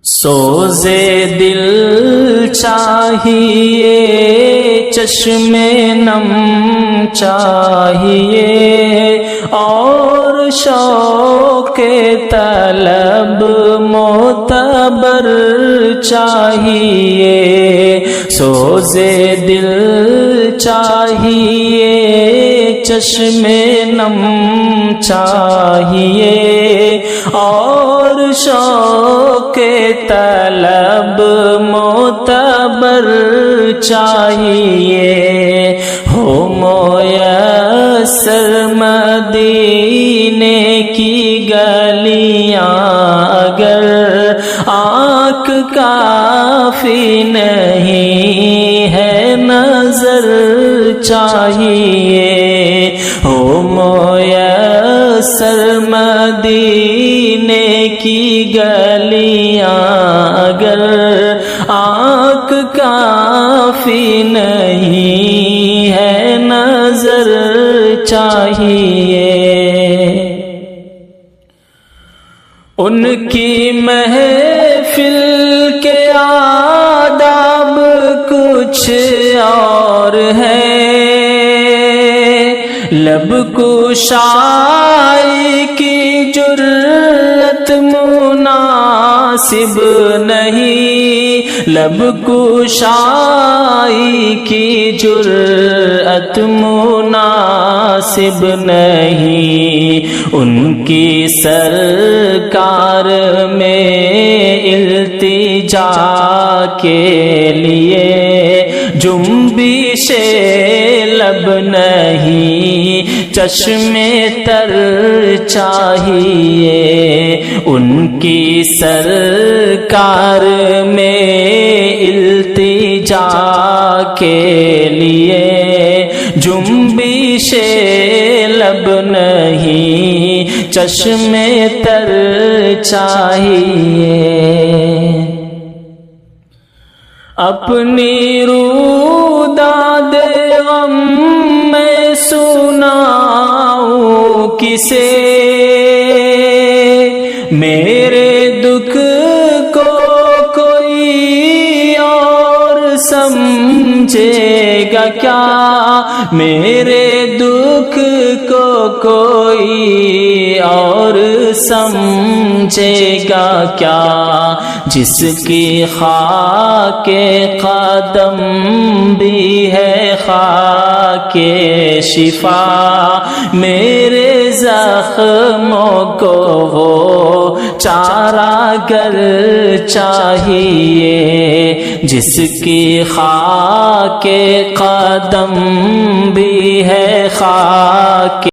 سوزے دل چاہیے، چشم نم چاہیے، اور شوق طلب معتبر چاہیے۔ سوزے دل چاہیے، چشم نم چاہیے، اور شوق طلب معتبر چاہیے۔ ہو میسر مدینے کی گلیاں اگر آنکھ کافی نہیں ہے نظر چاہیے۔ ہو میسر مدینے کی گلیاں اگر آنکھ کافی نہیں ہے نظر چاہیے۔ ان کی محفل کے آداب کچھ اور ہیں، لب کشائی کی جرأت مناسب نہیں، لب کشائی کی جرأت مناسب نہیں۔ ان کی سرکار میں التجا کے لیے جنبش لب نہیں، چشم تر چاہیے۔ ان کی سرکار میں التجا کے لیے جنبش لب نہیں، چشم تر چاہیے۔ اپنی روداد غم میں سناؤں کسے، میرے دکھ کو کوئی اور سمجھے گا کیا، میرے دکھ کو کوئی اور سمجھے گا کیا، جس کی خاک قدم بھی ہے خاک شفا، میرے زخموں کو وہ چارہ گر چاہیے، جس کی خاک قدم بھی ہے خاک